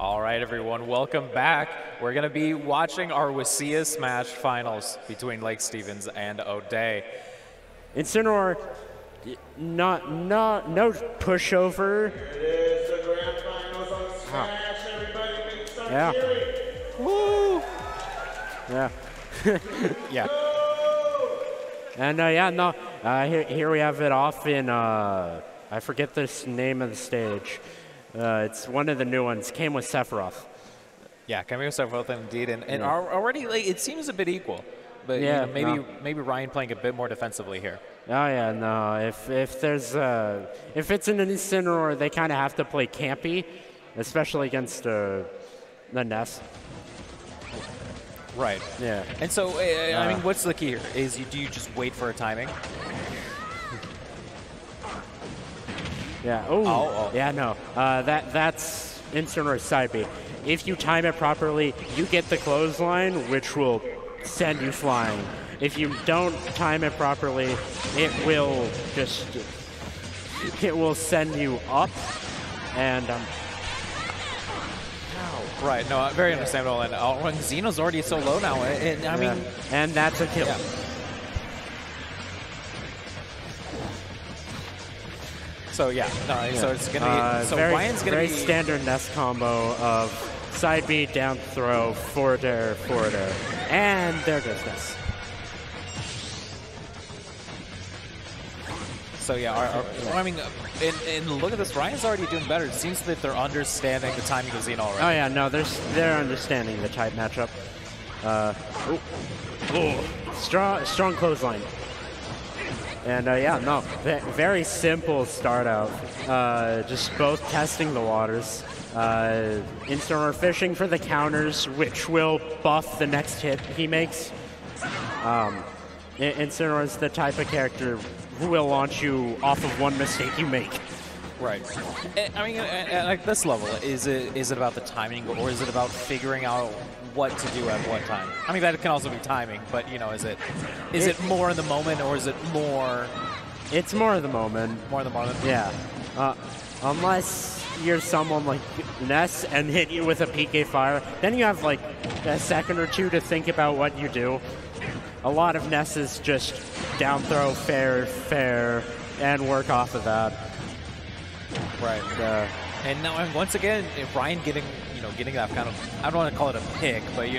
All right, everyone, welcome back. We're going to be watching our WSSEA Smash finals between Lake Stevens and O'Day. Incineroar, no pushover. Here it is, the grand finals on Smash. Everybody make some cheering. Woo! Yeah. Yeah. And here we have it off in, I forget the name of the stage. It's one of the new ones. Came with Sephiroth. Yeah, coming with Sephiroth indeed, and already like, it seems a bit equal. But yeah, maybe Ryan playing a bit more defensively here. Oh yeah, no. If it's an Incineroar, they kind of have to play campy, especially against the Ness. Right. Yeah. And so, I mean, what's the key here? Do you just wait for a timing? Yeah. Oh. Yeah. No. That's Incineroar's side B. If you time it properly, you get the clothesline, which will send you flying. If you don't time it properly, it will send you up, and Right. No, very understandable. And Xeno's already so low now. And I mean, and that's a kill. Yeah. So yeah, so it's gonna be Ryan's gonna very be standard Ness combo of side B, down throw, forward air, and there goes Ness. So yeah, I mean, and look at this, Ryan's already doing better. It seems that they're understanding the timing of Xeno already. Oh yeah, no, they're understanding the type matchup. Strong clothesline. And very simple start out. Just both testing the waters. Incineroar fishing for the counters, which will buff the next hit he makes. Incineroar is the type of character who will launch you off of one mistake you make. Right. I mean, at this level, is it about the timing, or is it about figuring out what to do at what time? I mean, that can also be timing, but you know, is it more in the moment, or is it more? It's more of the moment. More in the moment. Yeah. Unless you're someone like Ness and hit you with a PK fire, then you have like a second or two to think about what you do. A lot of Ness is just down throw, fair, and work off of that. Right. And now, once again, Ryan getting that kind of, I don't want to call it a pick, but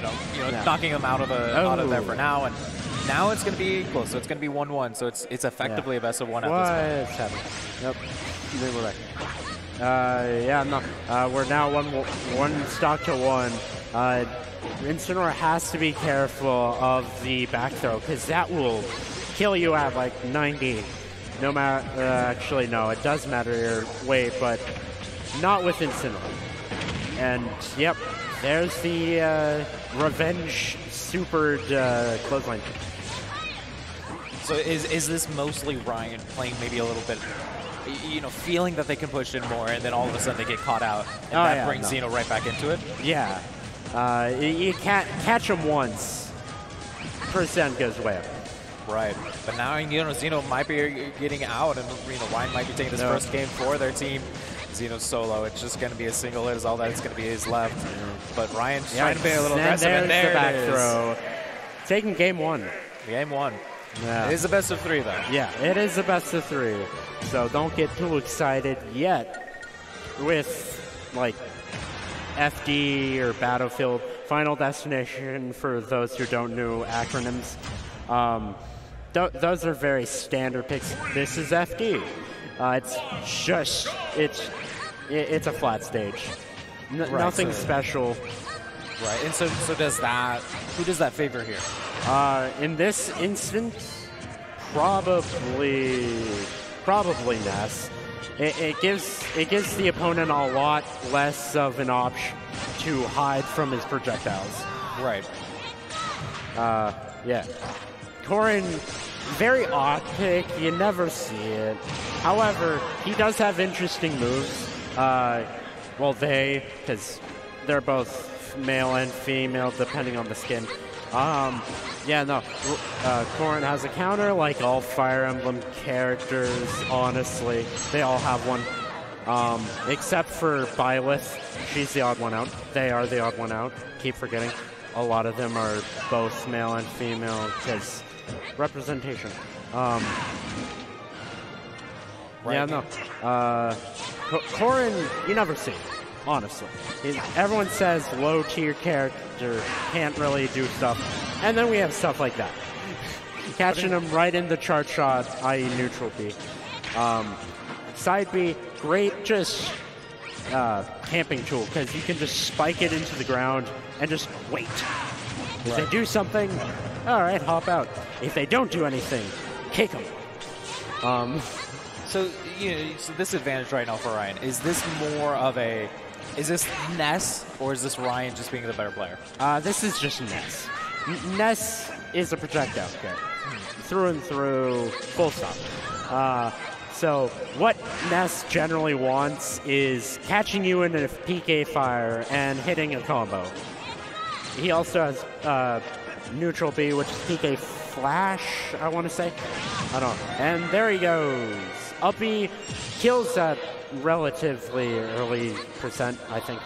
knocking him out of there for now, and now it's going to be close. So it's going to be 1-1. So it's effectively a best of one at this point. Yep. We're back. We're now one stock to one. Incineroar has to be careful of the back throw, because that will kill you at like 90. No matter, actually no, it does matter your weight, but not with Incineroar. And yep, there's the revenge supered clothesline. So is this mostly Ryan playing maybe a little bit, feeling that they can push in more, and then all of a sudden they get caught out, and that brings Xeno right back into it? Yeah. You can't catch him once, percent goes way up. Right, but now Xeno might be getting out, and Ryan might be taking his first game for their team. Xeno's solo. It's just going to be a single hit is all that it's going to be his left. But Ryan's trying to be a little aggressive, and there the back it is. Throw. Taking game one. Game one. Yeah. It is the best of three, though. Yeah, it is the best of three. So don't get too excited yet with like FD or Battlefield. Final Destination, for those who don't know acronyms. Those are very standard picks. This is FD. It's a flat stage. Nothing special. Right, and so who does that favor here? In this instance, probably Ness. It gives the opponent a lot less of an option to hide from his projectiles. Right. Yeah. Corrin, very odd pick. You never see it. However, he does have interesting moves. Well, because they're both male and female, depending on the skin. Corrin has a counter like all Fire Emblem characters, honestly. They all have one. except for Byleth. She's the odd one out. They are the odd one out. Keep forgetting. A lot of them are both male and female because representation. Yeah, no. Corin, you never see, honestly. Everyone says low-tier character can't really do stuff, and then we have stuff like that. Catching him right in the chart shot, i.e. neutral B. Side B, great just camping tool, because you can just spike it into the ground and just wait. If they do something, all right, hop out. If they don't do anything, kick them. So, so this advantage right now for Ryan, is this more of is this Ness, or is this Ryan just being the better player? This is just Ness. Ness is a projectile character. Through and through, full stop. So what Ness generally wants is catching you in a PK fire and hitting a combo. He also has neutral B, which is PK flash, I want to say. I don't know. And there he goes. Up B kills that relatively early percent, I think.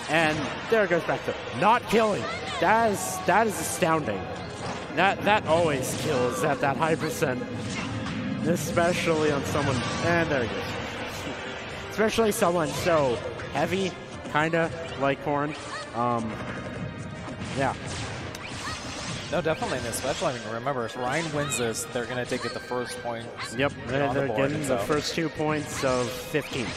And there it goes back to not killing. That is astounding. That always kills at that high percent, especially on someone. And there it goes. Especially someone so heavy, kinda like Corn. Yeah. No, definitely, and especially, I mean, remember, if Ryan wins this, they're going to take it the first point. Yep, they're getting the so. first 2 points of 15.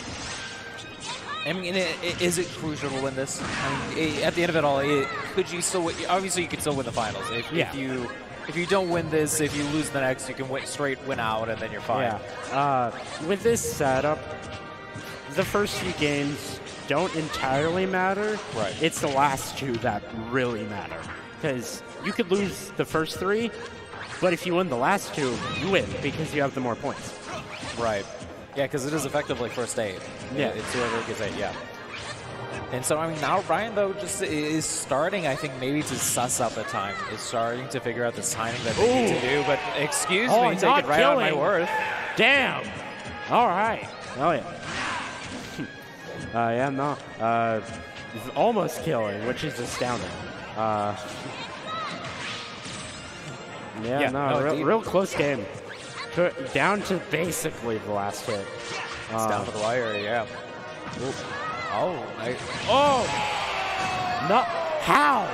I mean, is it crucial to win this? I mean, at the end of it all, could you still win? Obviously, you could still win the finals. If you don't win this, if you lose the next, you can straight win out, and then you're fine. Yeah. With this setup, the first few games don't entirely matter. Right. It's the last 2 that really matter. Because you could lose the first 3, but if you win the last 2, you win because you have the more points. Right. Yeah, because it is effectively first 8. Yeah. It's whoever gets 8, yeah. And so, I mean, now Ryan, though, just is starting, I think, maybe to suss out the time. Is starting to figure out the timing that they need to do. But excuse me, take it right on my worth. Damn. All right. Oh, yeah. Yeah, no. Almost killing, which is astounding. Real close game. Down to basically the last hit. It's down to the wire, yeah. Oh, no! How?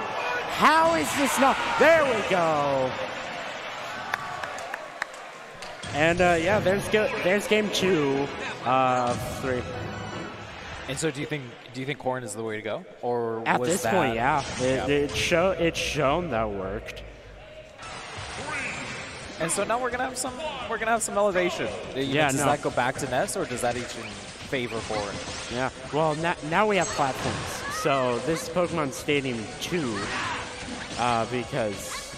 How is this not? There we go. And yeah, there's game 2 of 3. And so, do you think Corn is the way to go, or at was this that, point, yeah, it's shown that worked. And so now we're gonna have some elevation. Does that go back to Ness, or does that each in favor Corn? Yeah. Well, now we have platforms. So this is Pokemon Stadium 2, because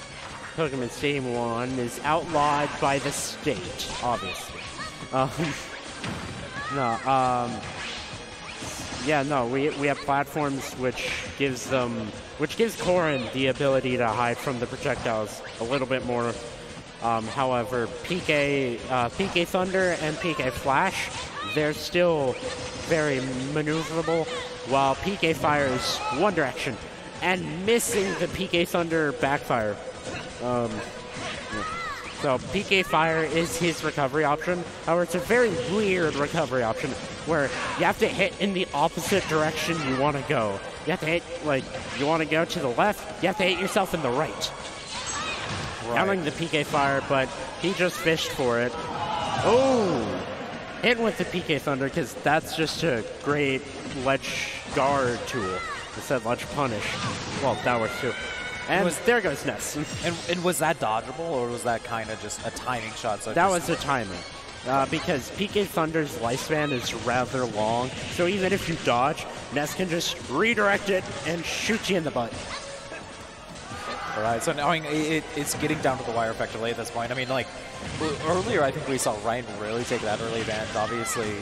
Pokemon Stadium 1 is outlawed by the state, obviously. Yeah, no, we have platforms which gives Corrin the ability to hide from the projectiles a little bit more. However, PK Thunder and PK Flash, they're still very maneuverable, while PK Fire is one direction, and missing the PK Thunder backfire. So PK Fire is his recovery option. However, it's a very weird recovery option where you have to hit in the opposite direction you want to go. You have to hit, you want to go to the left, you have to hit yourself in the right. Counting the PK Fire, but he just fished for it. Oh! Hit with the PK Thunder, because that's just a great ledge guard tool. Instead, ledge punish. Well, that works too. And there goes Ness. And was that dodgeable, or was that kind of just a timing shot? So that was a timing. Because PK Thunder's lifespan is rather long, so even if you dodge, Ness can just redirect it and shoot you in the butt. All right, so now it's getting down to the wire effectively at this point. I mean, earlier I think we saw Ryan really take that early advantage. Obviously,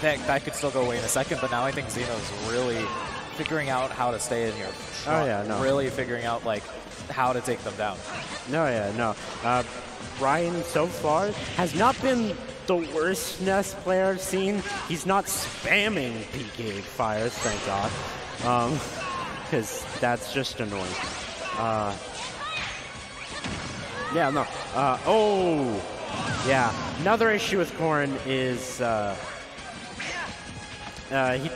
that could still go away in a second, but now I think Xeno's really figuring out how to stay in here. Oh, yeah, no. Really figuring out, how to take them down. No, yeah, no. Ryan, so far, has not been the worst Nest player I've seen. He's not spamming PK fires, thank God. Because that's just annoying. Yeah, no. Oh! Yeah, another issue with Corrin is he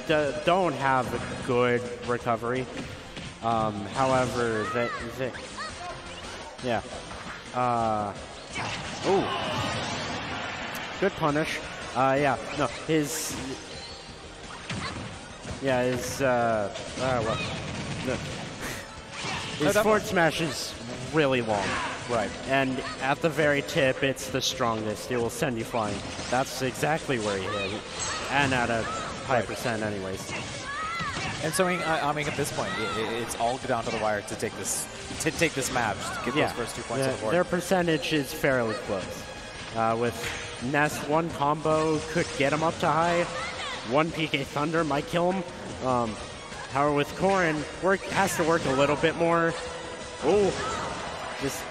don't have a good recovery. However, yeah. Ooh. Good punish. Yeah, no, his forward smash is really long. Right. And at the very tip, it's the strongest. It will send you flying. That's exactly where he hit. And at a high percent anyways. And so, I mean, at this point, it's all down to the wire to take this match, to get those first 2 points on the board. Their percentage is fairly close. With Ness, one combo could get him up to high. One PK Thunder might kill him. However, with Corrin, has to work a little bit more. Oh, just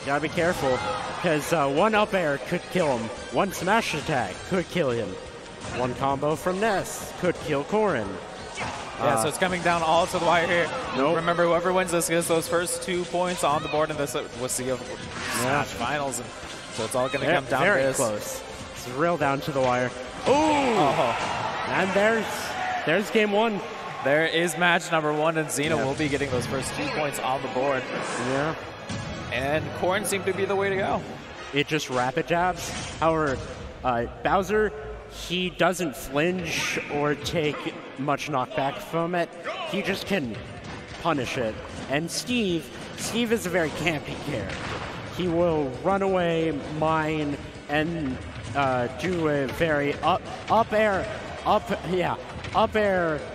gotta be careful, because one up air could kill him. One smash attack could kill him. One combo from Ness could kill Corrin. Yeah, so it's coming down all to the wire here. Nope. Remember, whoever wins this gets those first 2 points on the board in this WSSEA Smash Finals. And so it's all going to come down to this. Very close. It's real down to the wire. Ooh! Oh. And there's game 1. There is match number 1, and Xena will be getting those first 2 points on the board. Yeah. And Corrin seemed to be the way to go. It just rapid jabs. However, Bowser, he doesn't flinch or take much knockback from it. He just can punish it. And Steve is a very campy character. He will run away, mine, and do a very up air up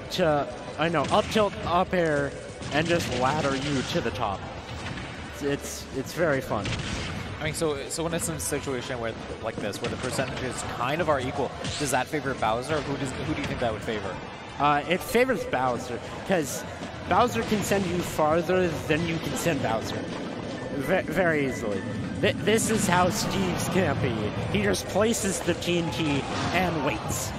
tilt, up air, and just ladder you to the top. It's very fun. I mean, so when it's in a situation where, like this, where the percentages kind of are equal, does that favor Bowser? Who do you think that would favor? It favors Bowser, because Bowser can send you farther than you can send Bowser. Very easily. This is how Steve's campy. He just places the TNT and waits.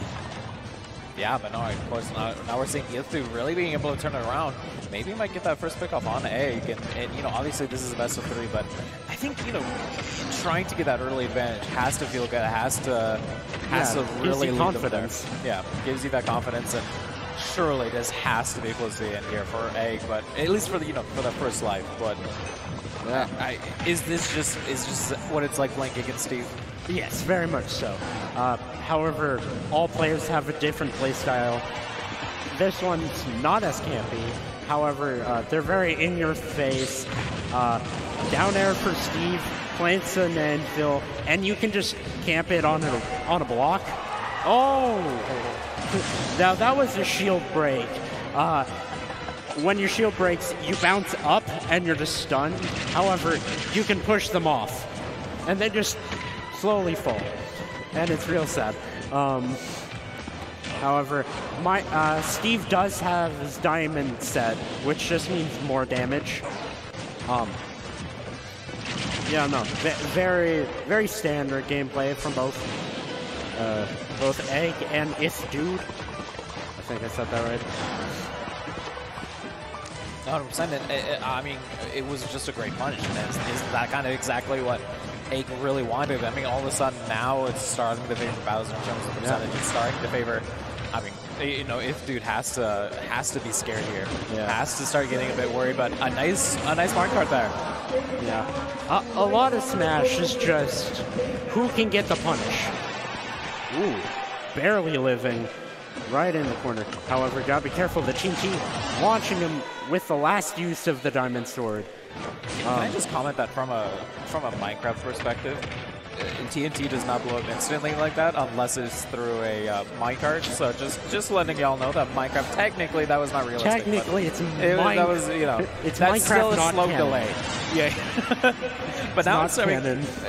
Yeah, but no, of course, now we're seeing Yithu really being able to turn it around. Maybe he might get that first pick off on Egg, and you know, obviously this is a best of 3, but I think, you know, trying to get that early advantage has to feel good. It has to really lead confidence. Yeah, gives you that confidence, and surely this has to be close to the end here for Egg, but at least for the, you know, for the first life. But yeah, is this just what it's like playing against Steve? Yes, very much so. However, all players have a different play style. This one's not as campy. However, they're very in your face. Down air for Steve, plants an anvil, and you can just camp it on a block. Oh! Now that was a shield break. When your shield breaks, you bounce up and you're just stunned. However, you can push them off, and they just slowly fall, and it's real sad. However, Steve does have his diamond set, which just means more damage. Yeah, no, very, very standard gameplay from both Egg and Dude. I think I said that right. 100%. I mean, it was just a great punch, and is that kind of exactly what Egg really wanted? I mean, all of a sudden now it's starting to favor Bowser in terms of percentage. It's starting to favor. I mean, you know, if Dude has to be scared here, has to start getting a bit worried. But a nice mark card there. Yeah, a lot of Smash is just who can get the punish. Ooh, barely living. Right in the corner. However, gotta be careful. The TNT launching him with the last use of the Diamond Sword. Can I just comment that from a Minecraft perspective, TNT does not blow up instantly like that unless it's through a minecart. So just letting y'all know that Minecraft, technically that was not realistic. Technically, it's that was, you know, it's that's Minecraft, still a not slow canon. delay. Yeah. But now it's, I mean,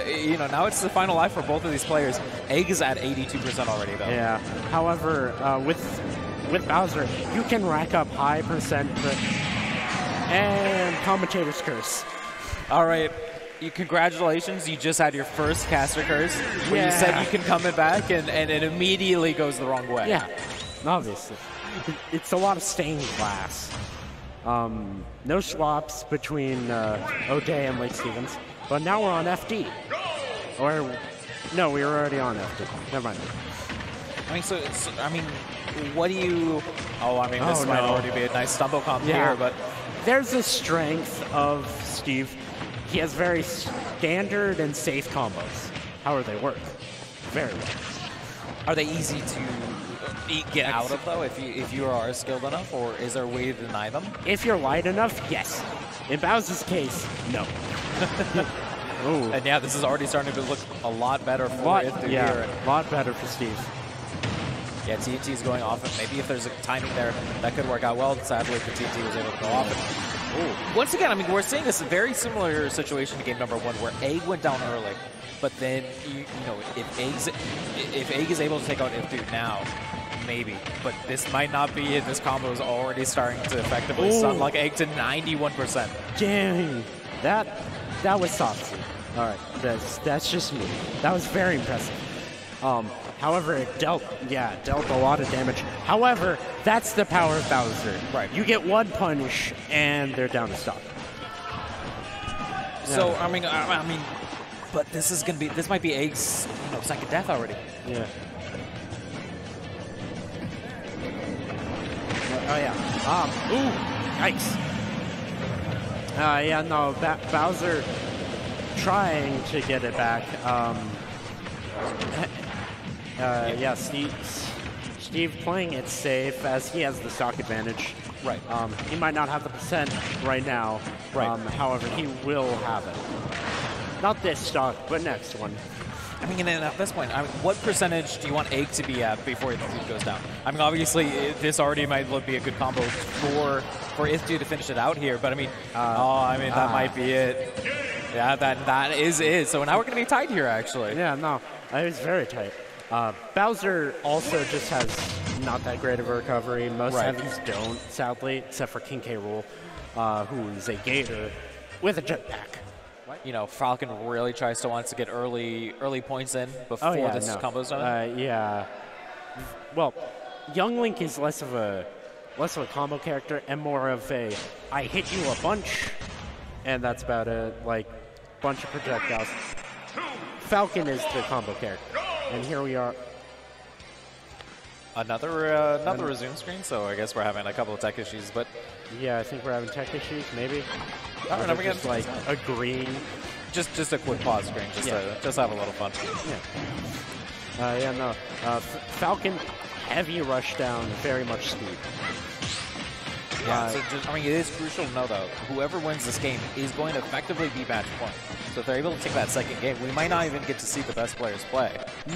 you know, now it's the final life for both of these players. Egg is at 82% already, though. Yeah. However, with Bowser, you can rack up high percent, and commentator's curse. All right. congratulations, you just had your first caster curse where you said you can come it back, and it immediately goes the wrong way. Yeah, obviously. It's a lot of stained glass. No swaps between O'Day and Lake Stevens, but now we're on FD. Or, no, we were already on FD. Never mind. I mean, what do you... Oh, I mean, this might already be a nice stumble comp here, but... There's the strength of Steve. He has very standard and safe combos. However they work. Very well. Are they easy to get out of, though, if you are skilled enough, or is there a way to deny them? If you're light enough, yes. In Bowser's case, no. Ooh. And yeah, this is already starting to look a lot better for it here. A lot better for Steve. Yeah, TNT's going off, and maybe if there's a timing there, that could work out well. Sadly, the TNT was able to go off. And, once again, I mean, we're seeing this very similar situation to game number 1, where Egg went down early, but then, you know, if Egg is able to take out Ifdu now, maybe. But this might not be it. This combo is already starting to effectively sunlock Egg to 91%. Dang. That was soft. All right, that's just me. That was very impressive. However, it dealt a lot of damage. However, that's the power of Bowser. Right. You get one punch, and they're down to stock. So I mean, but this might be Egg's second death already. Yeah. Oh yeah. Ooh. Yikes. Yeah. No. Bowser trying to get it back. Yeah, Steve playing it safe as he has the stock advantage. Right. He might not have the percent right now. Right. However, he will have it. Not this stock, but next one. I mean, and at this point, what percentage do you want Egg to be at before Ifdu goes down? I mean, obviously, this already might be a good combo for Ifdu to finish it out here, but I mean, that might be it. Yeah, that is it. So now we're going to be tight here, actually. Yeah, no, it was very tight. Bowser also just has not that great of a recovery. Most heavies don't, sadly, except for King K. Rool, who is a gator with a jetpack. You know, Falcon really tries to get early points in before this combo's done. Yeah. Well, Young Link is less of a combo character and more of a I hit you a bunch, and that's about it. Like bunch of projectiles. Falcon is the combo character, and here we are. Another resume screen. So I guess we're having a couple of tech issues, but yeah, I think we're having tech issues. Maybe. I don't know. Just like agreeing. Just a quick pause screen, just have a little fun. Yeah. Falcon heavy rush down, very much speed. Yeah, so it is crucial to know, though, whoever wins this game is going to effectively be match point. So if they're able to take that second game, we might not even get to see the best players play.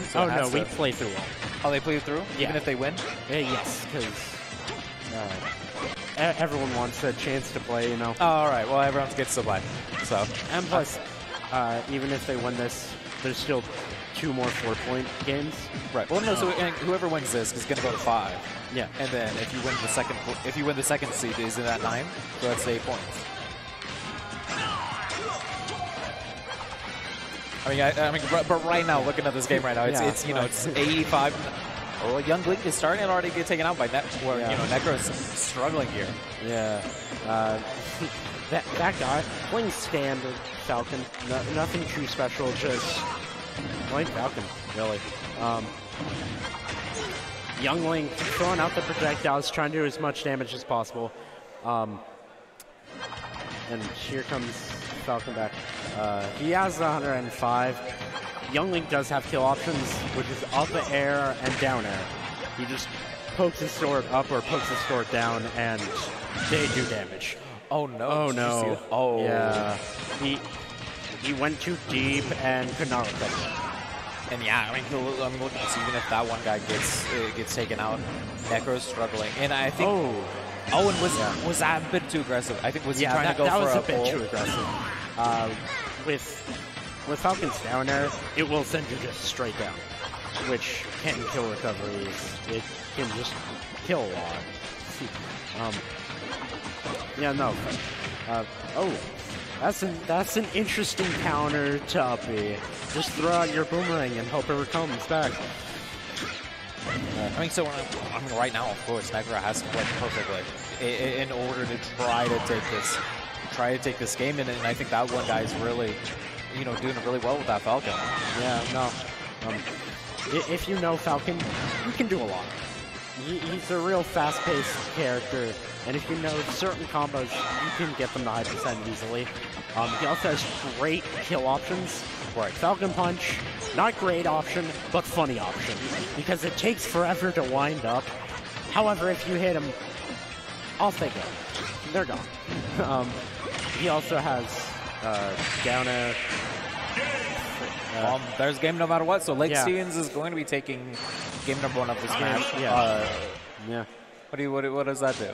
So we play through all. Oh, they play through? Yeah. Even if they win? Yes, because everyone wants a chance to play, you know. Oh, all right, well, everyone gets to play. So. And plus, even if they win this, there's still 2 more 4-point games. Right. Well, no. So whoever wins this is going to go to 5. Yeah. And then if you win the second seed, is it at 9? So that's 8 points. I mean, but right now, looking at this game right now, it's 85. Oh, Young Link is starting to already get taken out by Necro is struggling here. Yeah. That guy playing standard Falcon, nothing too special, just playing Falcon, really. Young Link throwing out the projectiles, trying to do as much damage as possible. And here comes Falcon back. He has 105. Young Link does have kill options, which is up air and down air. He just pokes his sword up or pokes his sword down, and they do damage. Oh no! Oh no! Oh yeah. He went too deep and could not recover. And yeah, I mean, look at this. Even if that one guy gets taken out, Necro's struggling. And I think Owen was that a bit too aggressive. I think was he trying to go for a bit too aggressive. With Falcon's down air, it will send you just straight down, which can kill recoveries. It can just kill a lot. That's an interesting counter to uppy. Just throw out your boomerang and hope it comes back. I mean, so right now, of course, Necro has to play perfectly in order to try to take this game, and I think that one guy is really, doing really well with that Falcon. Yeah, no. If you know Falcon, you can do a lot. He's a real fast-paced character, and if you know certain combos, you can get them to high percent easily. He also has great kill options. Right. Falcon Punch, not great option, but funny option, because it takes forever to wind up. However, if you hit him, off they go. They're gone. He also has down air. There's game no matter what, so Lake Steens is going to be taking game number 1 of this match. Yeah. What does that do?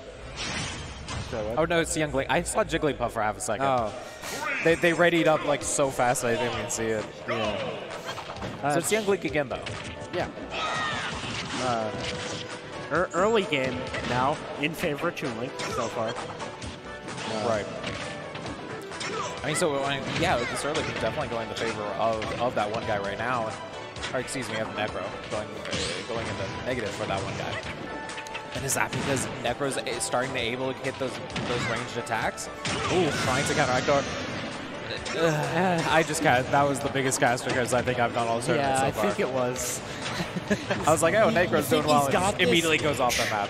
Oh no, it's Young Link. I saw Jigglypuff for half a second. Oh. They readied up like so fast I didn't even see it. Yeah. So it's Young Link again though. Yeah. Early game now in favor of Toon Link so far. Right. I mean, so yeah, this early game definitely going in the favor of that one guy right now. Or excuse me, of Necro going in the negative for that one guy. And is that because Necro's starting to able to hit those ranged attacks? Ooh, trying to counteract or I just that was the biggest caster because I think I've done all the tournaments so far. I think it was. I was like, oh, Necro's doing well, and immediately goes off the map.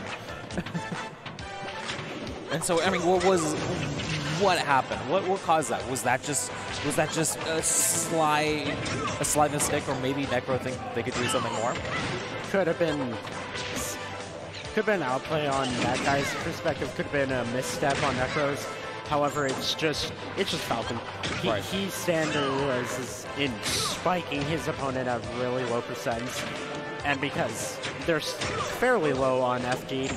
And so, I mean, what happened? What caused that? Was that just a slight mistake, or maybe Necro think they could do something more? Could have been outplay on that guy's perspective. Could have been a misstep on Necro's. However, it's just Falcon. He standardizes in spiking his opponent at really low percents, and because they're fairly low on FD,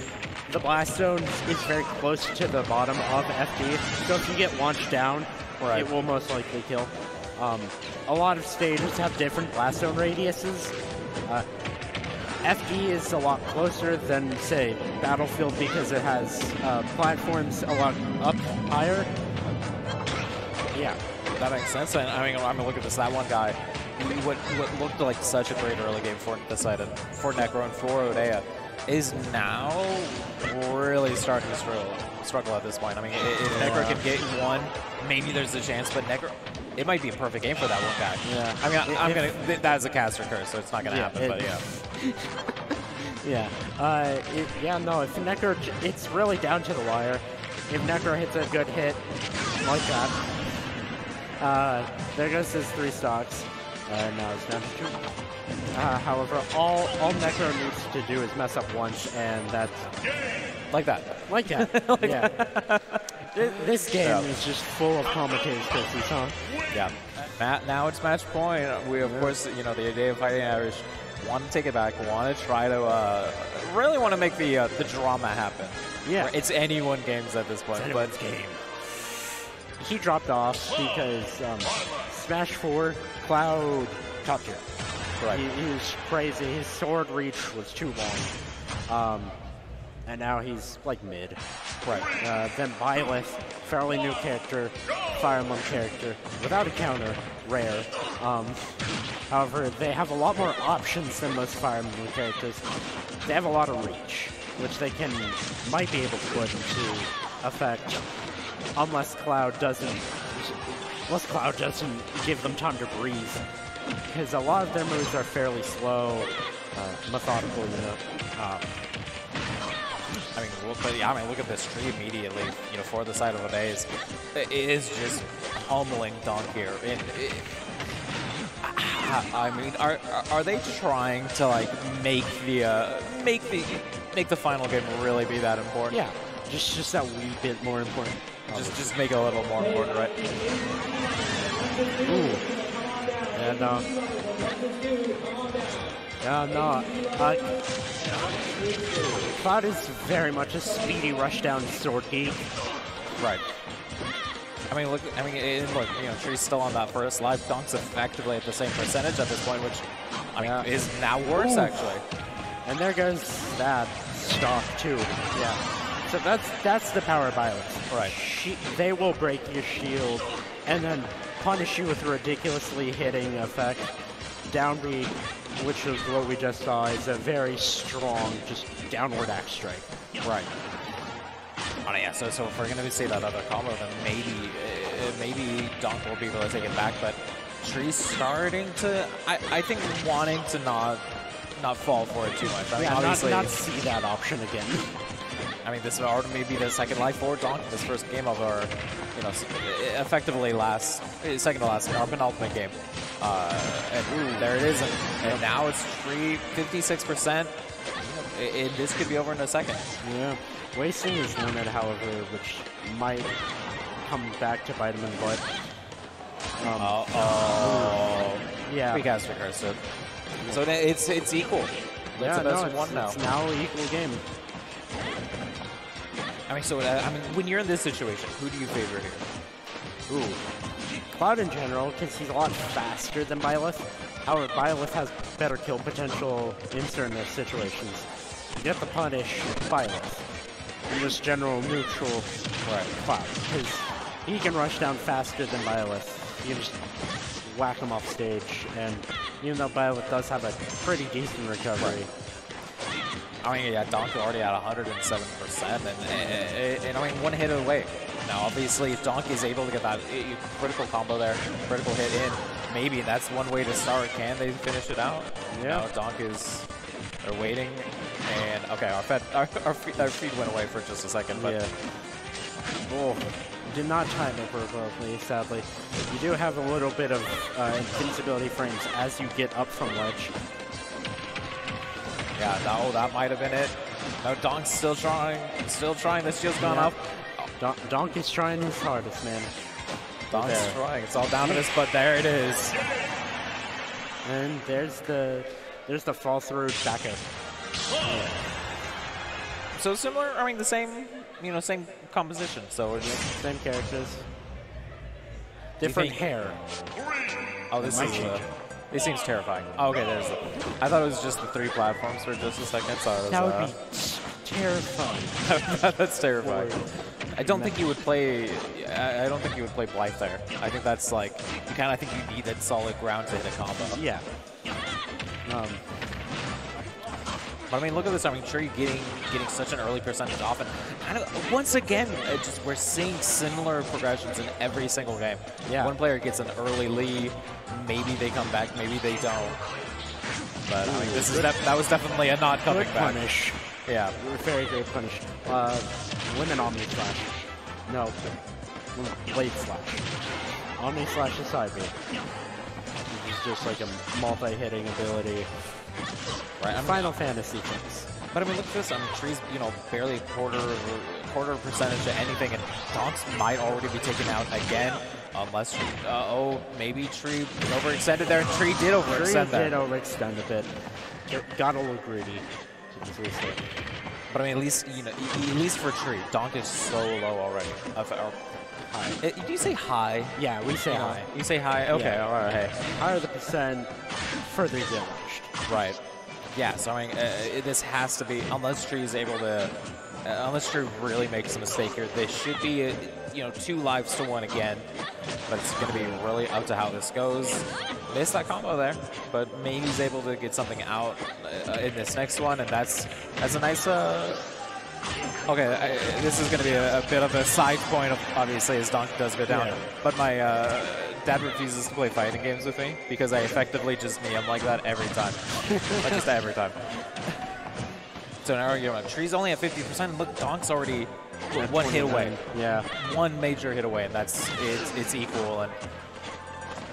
the blast zone is very close to the bottom of FD. So if you get launched down, it will most likely kill. A lot of stages have different blast zone radiuses. FD is a lot closer than, say, Battlefield because it has platforms a lot up higher. Yeah. That makes sense. And I mean, I'm gonna look at this. That one guy, what looked like such a great early game for this item, for Necro and for Odea, is now really starting to struggle at this point. I mean, if Necro can get one, maybe there's a chance, but Necro, it might be a perfect game for that one guy. Yeah. I mean, that's a caster curse, so it's not gonna happen. But yeah. No, if Necro, it's really down to the wire. If Necro hits a good hit like that, there goes his 3 stocks. Now it's down to 2. However, all Necro needs to do is mess up once, and that's like that. This game is just full of commentators' curses, huh? Yeah. Now it's match point. We, of course, the idea of Fighting Irish want to take it back, want to try to really want to make the drama happen. Yeah. It's anyone games at this point. It's anyone's game. He dropped off because Smash 4, Cloud top tier. Right. He was crazy. His sword reach was too long. And now he's like mid. Right. Then Byleth, fairly new character, Fire Emblem character, without a counter, rare. However, they have a lot more options than most Fire Emblem characters. They have a lot of reach, which they might be able to put into effect, unless Cloud doesn't give them time to breathe. Because a lot of their moves are fairly slow, methodical, I mean, look at this tree immediately, for the side of the base. It is just pummeling Dunk here. I mean, are they trying to like make the final game really be that important? Yeah, just that wee bit more important. Just make it a little more important, right? Ooh. And Cloud is very much a speedy rushdown sword geek. Right. I mean, look, Tree's still on that first live. Dunk's effectively at the same percentage at this point, which, is now worse, actually. And there goes that stock, too. Yeah. So that's the power of violence. Right. They will break your shield and then punish you with a ridiculously hitting effect. Down B, which is what we just saw, is a very strong, just downward axe strike. Right. Oh, yeah, so if we're going to see that other combo, then maybe Donk will be able to take it back, but Tree's starting to, I think, wanting to not fall for it too much. I mean, obviously, not see that option again. I mean, this would maybe the second life for Donk in this first game of our, effectively second to last, our penultimate game. And there it is, and now it's Tree 56%. This could be over in a second. Yeah. Wasting his limit, however, which might come back to bite him in the butt. Yeah. Precast recursive. So it's equal. Yeah, one now. It's now an equal game. I mean, when you're in this situation, who do you favor here? Ooh. Cloud in general, because he's a lot faster than Byleth. However, Byleth has better kill potential in certain situations. You have to punish Byleth in this general neutral Cloud, because he can rush down faster than Byleth. You can just whack him off stage, and even though Byleth does have a pretty decent recovery. I mean, yeah, Donk already at 107%, and I mean, one hit away. Now, obviously, if Donk is able to get that critical combo there, critical hit in, maybe that's one way to start. Can they finish it out? Yeah. Now, Donk is, they're waiting, and okay, our feed went away for just a second, but yeah. Oh, did not time it perfectly, sadly. You do have a little bit of invincibility frames as you get up from ledge. Yeah, no, that might have been it. No, Donk's still trying. The shield's gone up. Donk is trying his hardest, man. Donk's trying. It's all down to this, but there it is. And there's the fall through back up. Yeah. So similar. I mean, the same composition. So same characters, different hair. Oh, this seems terrifying. Oh, okay, there's the. I thought it was just the 3 platforms for just a second. So that would be terrifying. That's terrifying. I don't think you would play. I don't think you would play Blythe there. I think that's like you kind of think you need that solid ground to hit a combo. Yeah. But I mean, look at this. I mean, Tree getting such an early percentage off, and kind of once again, we're seeing similar progressions in every single game. Yeah. One player gets an early lead, maybe they come back, maybe they don't. But I mean, that was definitely a not coming back. Punish. Yeah. Very great punish. Win an Omni Slash. No. Blade Slash. Omni Slash to side B. Which is just like a multi-hitting ability. Right. Final Fantasy things. But I mean, look at this. I mean, Tree's barely quarter percentage to anything, and Donks might already be taken out again, unless maybe Tree overextended there. And Tree did overextend there. Tree did overextend a bit. Got a little greedy. But I mean, at least for Tree, Donk is so low already. High. Do you say high? Yeah, we say high. You say high? Okay, yeah. All right. Hey. Higher the percent, further damaged. Right. Yeah, so I mean, this has to be, unless Tree is able to, unless Tree really makes a mistake here, this should be, 2 lives to 1 again. But it's going to be really up to how this goes. Missed that combo there, but maybe he's able to get something out in this next one, and that's a nice. Okay, this is going to be a bit of a side point, obviously, as Donk does go down. Yeah. But my dad refuses to play fighting games with me because I effectively just I'm like that every time. Just every time. So now Tree's only at 50%, and look, Donk's already 1 hit away. Yeah. 1 major hit away, and it's equal. And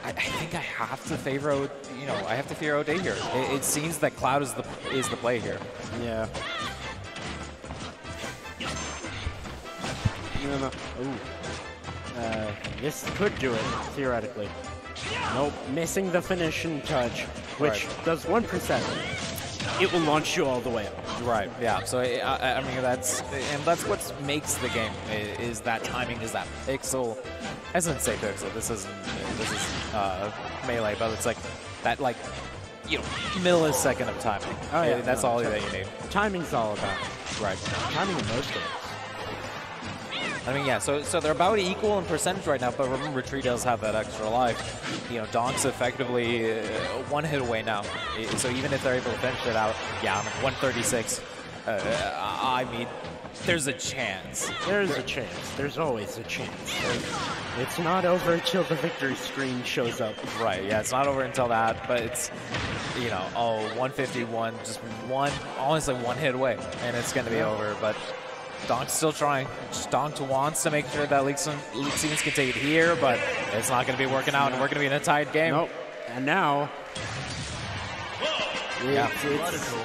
I think I have to favor O'Day here. It seems that Cloud is the play here. Yeah. Ooh. This could do it, theoretically. Nope, missing the finishing touch, which does 1%. It will launch you all the way up. Right, yeah. So, I mean, that's what makes the game, is that timing, is that pixel. I shouldn't say pixel, this is Melee, but it's like that, millisecond of timing. Oh, yeah. That's all that you need. Timing's all about. Right. Timing in most games. I mean, yeah, so they're about equal in percentage right now, but remember, Tree does have that extra life. You know, Donk's effectively one hit away now. So even if they're able to finish it out, yeah, I mean, 136. I mean, there's a chance. There's a chance. There's always a chance. It's not over until the victory screen shows up. Right, yeah, it's not over until that, but it's, you know, 151, just honestly one hit away, and it's going to be over, but Donk's still trying. Donk wants to make sure that League Stevens can take it here, but it's not going to be working out, and we're going to be in a tied game. Nope. And now, yeah,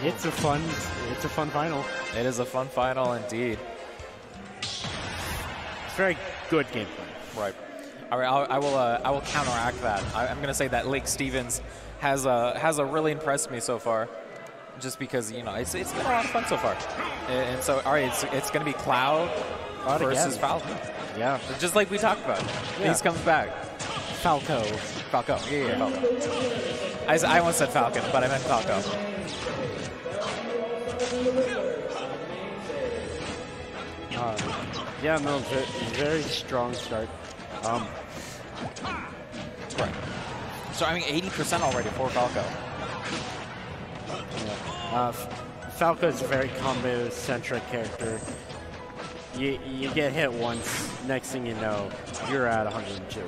it's a fun final. It is a fun final indeed. It's very good gameplay. Right. All right. I will counteract that. I'm going to say that Lake Stevens has really impressed me so far, just because, you know, it's been a lot of fun so far. And so, all right, it's going to be Cloud versus Falco. Yeah. Just like we talked about. Yeah. He comes back. Falco. Yeah, Falco. I almost said Falcon, but I meant Falco. Yeah, no, very strong start. Right. So, I mean, 80% already for Falco. Yeah. Falco's a very combo-centric character. You get hit once, next thing you know, you're at 102.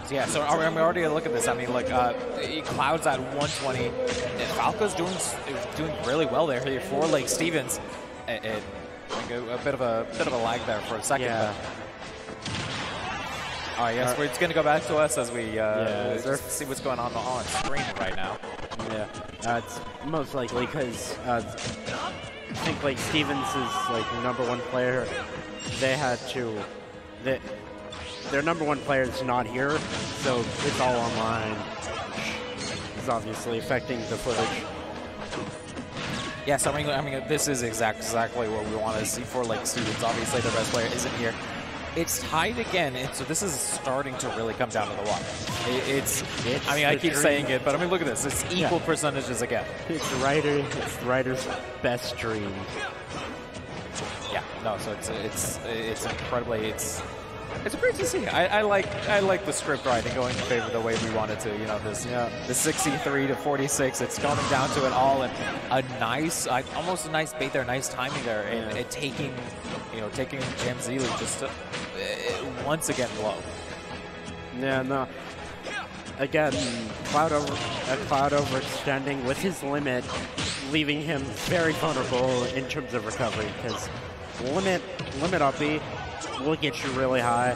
So yeah, so I'm already going to look at this. I mean, like, Cloud's at 120, and Falco's doing really well there for Lake Stevens. And a bit of a lag there for a second. Yeah. All right, yes, it's going to go back to us as we just see what's going on screen right now. Yeah, it's most likely because I think Lake Stevens is like #1 player. They had to. Their #1 player is not here, so it's all online. It's obviously affecting the footage. Yes, I mean, this is exactly what we want to see for Lake Stevens. Obviously, their best player isn't here. It's tied again, and so this is starting to really come down to the wire. I mean, I keep saying it, but I mean, look at this. It's equal percentages again. It's the writer's best dream. Yeah, no, so it's incredibly, it's great to see. I like the script writing going in favor of the way we want it to. You know, the 63 to 46. It's coming down to it all, and almost a nice bait there, nice timing there, and taking Jamzili just to, once again low. Yeah, no. Again, Cloud overextending with his limit, leaving him very vulnerable in terms of recovery, because limit up B will get you really high.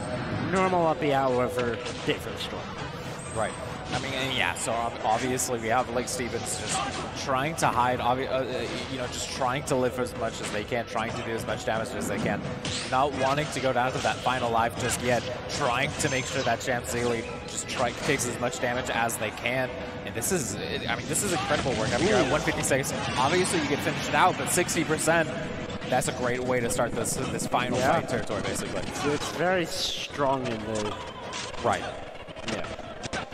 Normal up B, however, different storm. Right. I mean, and yeah, so obviously we have Lake Stevens just trying to hide, just trying to live as much as they can, trying to do as much damage as they can, not wanting to go down to that final life just yet, trying to make sure that Jamzili just takes as much damage as they can. And this is incredible work. I mean, you're at 156. Obviously, you can finish it out, but 60%. That's a great way to start this final fight territory, basically. It's very strong in the right. Yeah.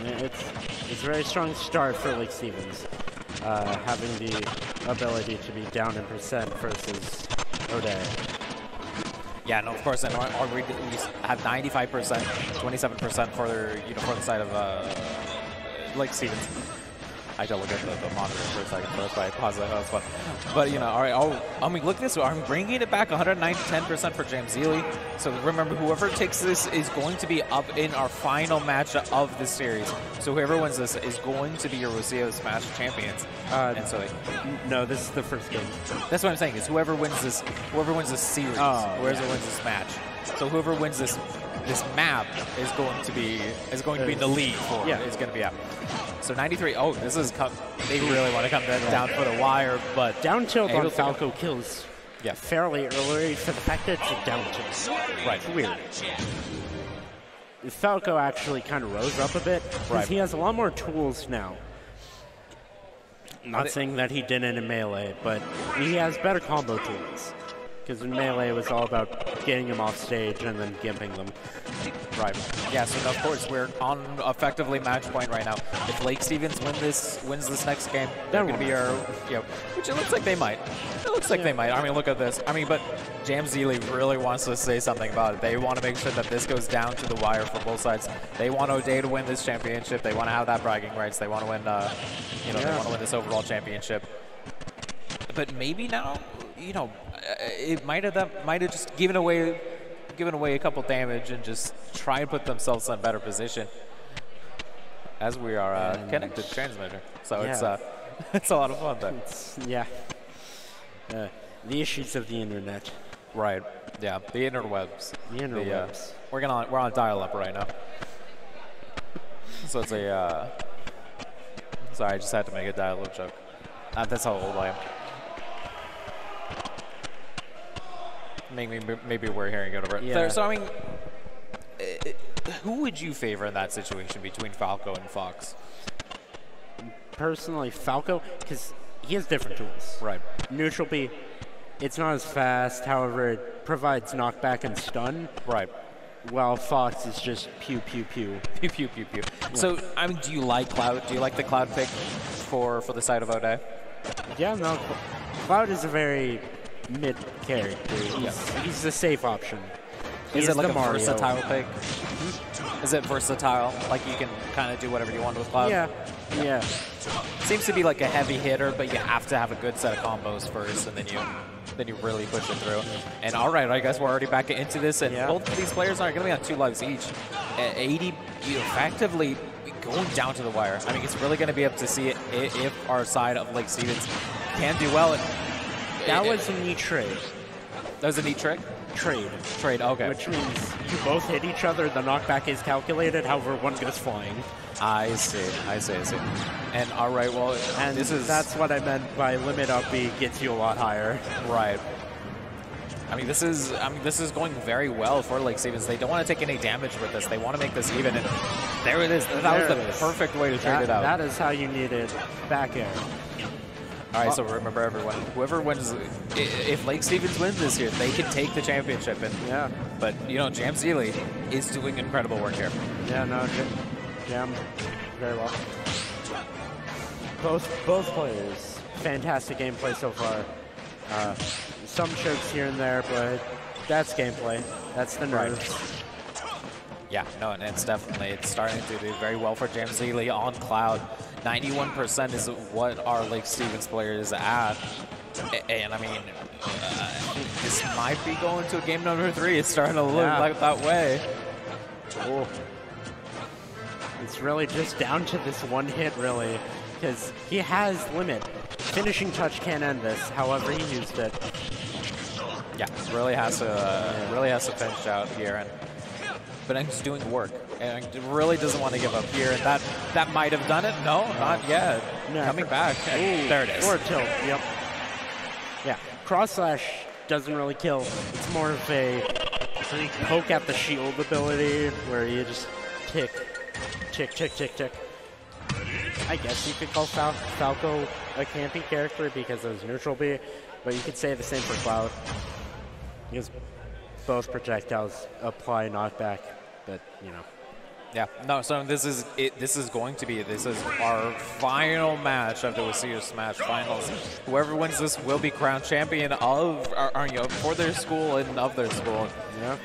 It's a very strong start for Lake Stevens, having the ability to be down in percent versus O'Day. Yeah, no, of course, and we have 95%, 27% for the side of Lake Stevens. I had to look at the monitor for a second first, but I paused that. That was fun. But, you know, all right, I mean, look at this. I'm bringing it back 110% for Jamzili. So remember, whoever takes this is going to be up in our final match of the series. So whoever wins this is going to be your WSSEA Smash champions. No, this is the first game. That's what I'm saying, is whoever wins this series, whoever wins this match. So whoever wins this map is going to be in the lead for it. It's going to be out. So 93. Oh, this is they really want to come down for the wire, but down tilt on Falco kills. Yeah, fairly early for the fact that it's a down tilt. Right. It's weird. Falco actually kind of rose up a bit because he has a lot more tools now. Not saying that he didn't in Melee, but he has better combo tools. Because in Melee it was all about getting him off stage and then gimping them. Right. Yeah, so of course we're on effectively match point right now. If Lake Stevens wins this next game, they're going to be our, which it looks like they might. It looks like they might. I mean, look at this. I mean, but Jam Zealy really wants to say something about it. They want to make sure that this goes down to the wire for both sides. They want O'Day to win this championship. They want to have that bragging rights. They want to win, they want to win this overall championship. But maybe now, it might have just given away a couple damage and just try and put themselves in a better position as we are connected to transmitter. So it's a lot of fun though. The issues of the internet. Right. Yeah. The interwebs. The interwebs. We're on dial-up right now. So it's a. Sorry, I just had to make a dial-up joke. That's how old I am. Maybe we're hearing it over. Yeah. So I mean, who would you favor in that situation between Falco and Fox? Personally, Falco, because he has different tools. Right. Neutral B, it's not as fast. However, it provides knockback and stun. Right. While Fox is just pew pew pew. Pew pew pew pew. Yeah. So I mean, do you like Cloud? Do you like the Cloud pick for the side of O'Day? Yeah, no. Cloud is a very mid character. He's the safe option. Is it like a versatile pick? Is it versatile? Like you can kind of do whatever you want with Cloud? Yeah. Seems to be like a heavy hitter, but you have to have a good set of combos first, and then you really push it through. And all right, I guess we're already back into this, and both of these players are going to be on 2 lives each. 80, effectively going down to the wire. I mean, it's really going to be up to see if our side of Lake Stevens can do well. That was a neat trade. That was a neat trick? Trade, okay. Which means you both hit each other, the knockback is calculated, however one goes flying. I see. And all right, well, and that's what I meant by limit up B gets you a lot higher. Right. I mean, this is going very well for Lake Stevens. They don't want to take any damage with this. They want to make this even, and there it is. That was the perfect way to trade it out. That is how you need it. Back air. All right, so remember everyone, whoever wins, if Lake Stevens wins this year, they can take the championship. And but Jam Zealy is doing incredible work here. Yeah, no, Jam, very well. Both players, fantastic gameplay so far. Some chokes here and there, but that's gameplay. That's the nerves. Right. Yeah, no, and it's starting to do very well for Jam Zealy on Cloud. 91% is what our Lake Stevens player is at. And I mean, this might be going to game number 3. It's starting to look like that way. Oh. It's really just down to this one hit, really, because he has limit. Finishing touch can't end this, however he used it. Yeah, really has to finish out here, but he's doing work, and really doesn't want to give up here. And that might have done it. No, not yet. No. Coming back. There it is. Or tilt. Yep. Yeah. Cross slash doesn't really kill. It's more of a poke at the shield ability where you just tick. I guess you could call Falco a campy character because it was neutral B, but you could say the same for Cloud because both projectiles apply knockback, but Yeah, no, so this is our final match of the WSSEA Smash Finals. Whoever wins this will be crowned champion of for their school and of their school. Yeah.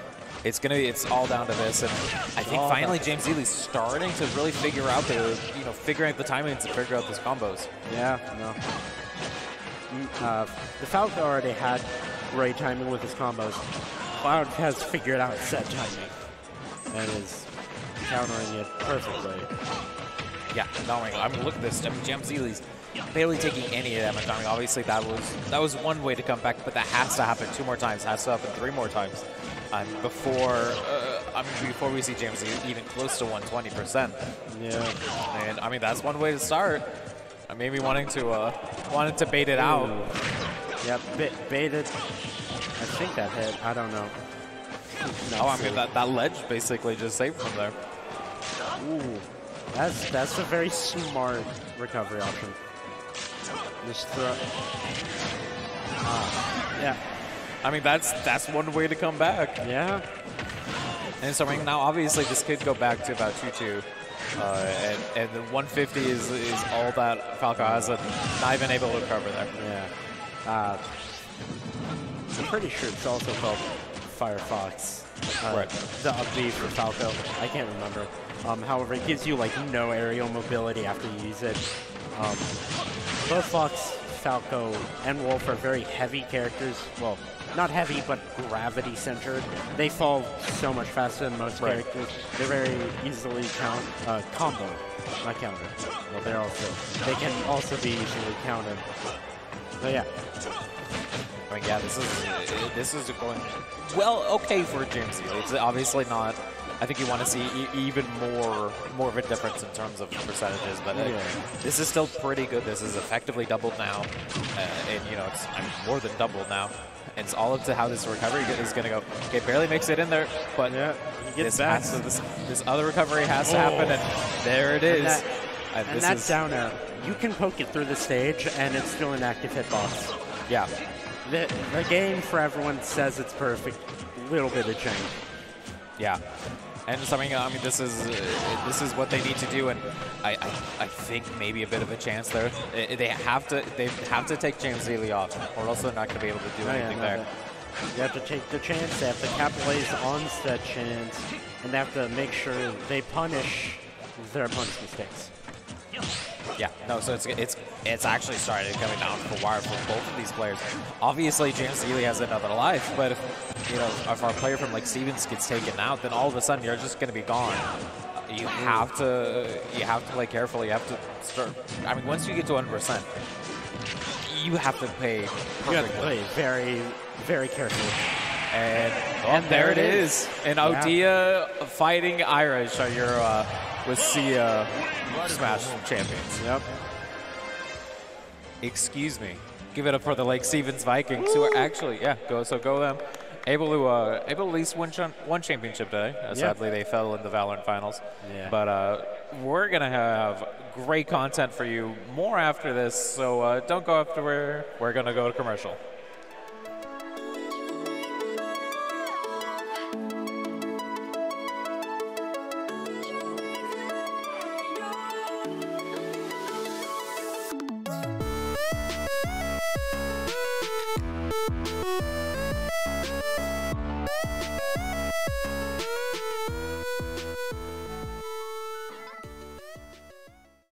It's all down to this, and I think finally James Zealy's starting to really figure out figuring out the timing to figure out those combos. Yeah, no. The Falco already had great timing with his combos. Cloud has figured out set timing and is countering it perfectly. Yeah, no, I mean, look at this. I mean, Jam Zealy's barely taking any damage. I mean, obviously that was one way to come back, but that has to happen 2 more times. Has to happen 3 more times. Before we see James even close to 120%. Yeah. And I mean, that's one way to start. Maybe wanting to bait it out. Yep, baited. I think that hit. I don't know. I mean, that ledge basically just saved from there. Ooh, that's a very smart recovery option. Just throw. Yeah. I mean, that's one way to come back. Yeah. And so now, obviously, this could go back to about 2-2. And the 150 is all that Falco has, and not even able to recover there. Yeah. I'm pretty sure it's also called Firefox. Right. The upbeat for Falco. I can't remember. However, it gives you like no aerial mobility after you use it. Both Fox, Falco, and Wolf are very heavy characters. Well, not heavy, but gravity-centered. They fall so much faster than most characters. They're very easily combo, not countered. Well, they can also be easily countered. So yeah. I mean, yeah, this is going well. Okay for James Ely. It's obviously not. I think you want to see even more of a difference in terms of percentages, but this is still pretty good. This is effectively doubled now, and you know it's more than doubled now. And it's all up to how this recovery is going to go. Okay, barely makes it in there, but he gets back. This other recovery has to happen, and there it is. And that's down air. You can poke it through the stage, and it's still an active hitbox. Yeah. The game for everyone says it's perfect. Little bit of change. Yeah. And something, I mean, this is what they need to do, and I think maybe a bit of a chance there. They have to take James Ely off, or else they're not going to be able to do anything there. You have to take the chance. They have to capitalize on that chance, and they have to make sure they punish their opponent's mistakes. Yeah, no, so it's actually started coming down to the wire for both of these players. Obviously, James Ely has another life, but if our player from like Stevens gets taken out, then all of a sudden you're just going to be gone. You have to play carefully. You have to start. I mean, once you get to 100%, you have to play perfectly. You have to play very, very carefully. And there it is. And Odia fighting Irish are your WSSEA Smash champions. Yep. Excuse me. Give it up for the Lake Stevens Vikings, who are actually go them. Able to at least win one championship today. Sadly, they fell in the Valorant finals. Yeah. But we're gonna have great content for you more after this. So don't go after we're gonna go to commercial.